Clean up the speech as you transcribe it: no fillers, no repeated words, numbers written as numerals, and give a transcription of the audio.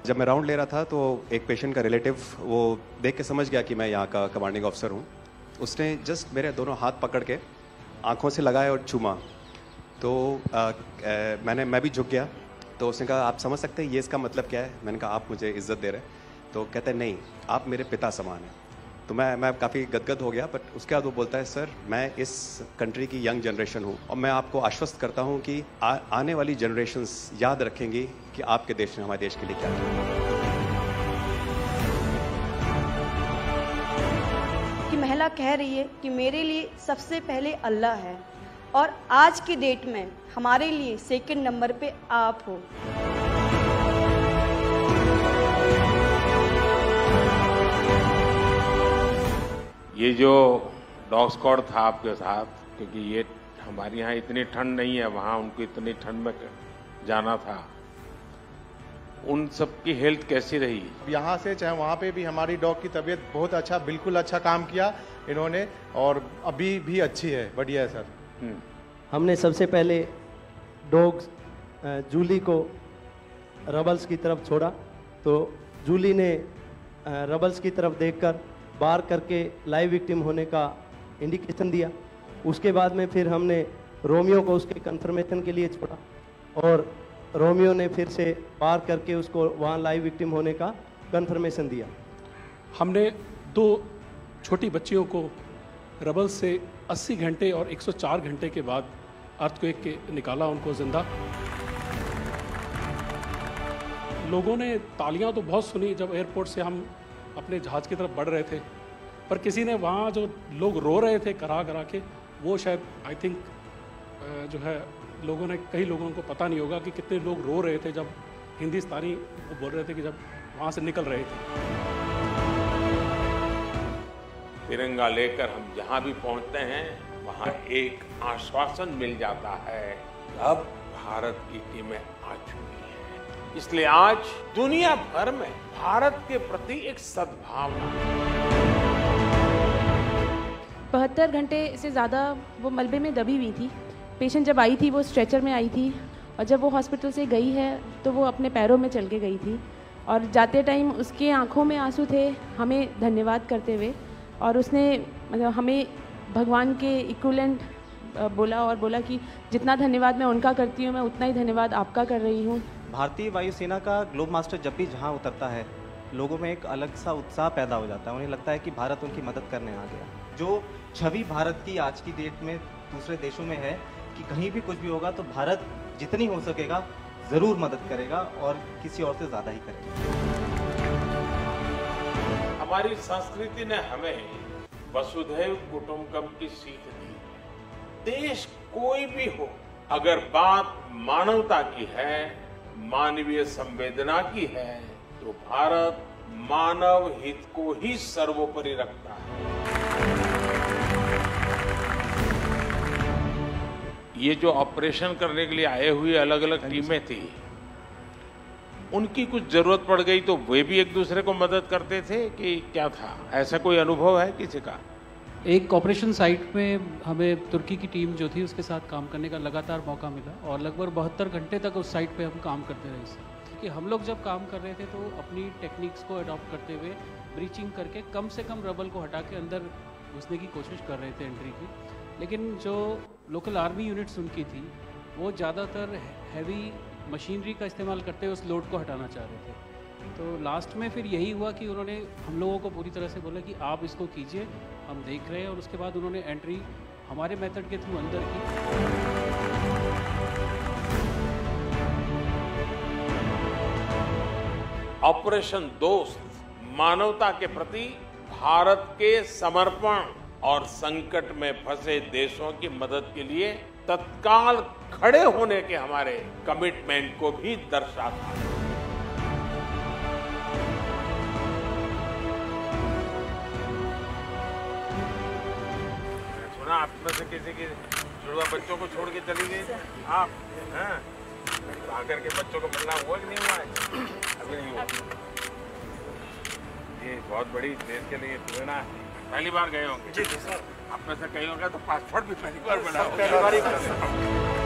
जब मैं राउंड ले रहा था तो एक पेशेंट का रिलेटिव वो देख के समझ गया कि मैं यहाँ का कमांडिंग ऑफिसर हूँ। उसने जस्ट मेरे दोनों हाथ पकड़ के आंखों से लगाए और चूमा। तो मैं भी झुक गया। तो उसने कहा आप समझ सकते हैं ये इसका मतलब क्या है? मैंने कहा आप मुझे इज्जत दे रहे हैं। तो कहते हैं नहीं, आप मेरे पिता समान हैं। तो मैं काफ़ी गदगद हो गया। बट उसके बाद वो बोलता है सर मैं इस कंट्री की यंग जनरेशन हूँ और मैं आपको आश्वस्त करता हूँ कि आने वाली जनरेशन्स याद रखेंगी कि आपके देश ने हमारे देश के लिए क्या किया। कि महिला कह रही है कि मेरे लिए सबसे पहले अल्लाह है और आज की डेट में हमारे लिए सेकंड नंबर पे आप हो। ये जो डॉग स्क्वाड था आपके साथ, क्योंकि ये हमारे यहाँ इतनी ठंड नहीं है, वहाँ उनको इतनी ठंड में जाना था, उन सब की हेल्थ कैसी रही? यहाँ से चाहे वहाँ पे भी हमारी डॉग की तबीयत बहुत अच्छा, बिल्कुल अच्छा काम किया इन्होंने और अभी भी अच्छी है, बढ़िया है सर। हमने सबसे पहले डॉग जूली को रबल्स की तरफ छोड़ा तो जूली ने रबल्स की तरफ देखकर बार करके लाइव विक्टिम होने का इंडिकेशन दिया। उसके बाद में फिर हमने रोमियो को उसके कंफर्मेशन के लिए छोड़ा और रोमियो ने फिर से बार करके उसको वहाँ लाइव विक्टिम होने का कंफर्मेशन दिया। हमने 2 छोटी बच्चियों को रबल से 80 घंटे और 104 घंटे के बाद अर्थक्वेक के निकाला उनको जिंदा। लोगों ने तालियां तो बहुत सुनी जब एयरपोर्ट से हम अपने जहाज़ की तरफ बढ़ रहे थे, पर किसी ने वहाँ जो लोग रो रहे थे करा करा के, वो शायद आई थिंक जो है लोगों ने, कई लोगों को पता नहीं होगा कि कितने लोग रो रहे थे जब हिंदुस्तानी वो बोल रहे थे कि जब वहाँ से निकल रहे थे। तिरंगा लेकर हम जहाँ भी पहुँचते हैं वहाँ एक आश्वासन मिल जाता है कि अब भारत की टीमें आ चुकी हैं। इसलिए आज दुनिया भर में भारत के प्रति एक सद्भावना। 72 घंटे से ज़्यादा वो मलबे में दबी हुई थी। पेशेंट जब आई थी वो स्ट्रेचर में आई थी और जब वो हॉस्पिटल से गई है तो वो अपने पैरों में चल के गई थी और जाते टाइम उसके आंखों में आंसू थे हमें धन्यवाद करते हुए, और उसने मतलब हमें भगवान के इक्विवेलेंट बोला और बोला कि जितना धन्यवाद मैं उनका करती हूँ मैं उतना ही धन्यवाद आपका कर रही हूँ। भारतीय वायुसेना का ग्लोब मास्टर जब भी जहाँ उतरता है लोगों में एक अलग सा उत्साह पैदा हो जाता है। उन्हें लगता है कि भारत उनकी मदद करने आ गया। जो छवि भारत की आज की डेट में दूसरे देशों में है कि कहीं भी कुछ भी होगा तो भारत जितनी हो सकेगा ज़रूर मदद करेगा और किसी और से ज़्यादा ही करेगा। हमारी संस्कृति ने हमें वसुधैव कुटुंबकम की सीख दी। देश कोई भी हो, अगर बात मानवता की है, मानवीय संवेदना की है, तो भारत मानव हित को ही सर्वोपरि रखता है। ये जो ऑपरेशन करने के लिए आए हुए अलग अलग टीमें थी, उनकी कुछ जरूरत पड़ गई तो वे भी एक दूसरे को मदद करते थे कि क्या था? ऐसा कोई अनुभव है किसी का? एक ऑपरेशन साइट में हमें तुर्की की टीम जो थी उसके साथ काम करने का लगातार मौका मिला और लगभग 72 घंटे तक उस साइट पे हम काम करते रहे। कि हम लोग जब काम कर रहे थे तो अपनी टेक्निक्स को अडॉप्ट करते हुए ब्रीचिंग करके कम से कम रबल को हटा के अंदर घुसने की कोशिश कर रहे थे एंट्री की। लेकिन जो लोकल आर्मी यूनिट्स उनकी थी वो ज़्यादातर हैवी मशीनरी का इस्तेमाल करते हुए उस लोड को हटाना चाह रहे थे। तो लास्ट में फिर यही हुआ कि उन्होंने हम लोगों को पूरी तरह से बोला कि आप इसको कीजिए, हम देख रहे हैं, और उसके बाद उन्होंने एंट्री हमारे मेथड के थ्रू अंदर की। ऑपरेशन दोस्त मानवता के प्रति भारत के समर्पण और संकट में फंसे देशों की मदद के लिए तत्काल खड़े होने के हमारे कमिटमेंट को भी दर्शाता है। सुना आप में से किसी के जुड़वा बच्चों को छोड़ के चली गई आप, हैं? आकर के बच्चों को मिलना हुआ कि नहीं हुआ है? अभी नहीं हुआ। ये बहुत बड़ी देश के लिए प्रेरणा है। पहली बार गए होंगे? जी सर। आप में से कई होंगे तो पासपोर्ट भी पहली बार बना होगा।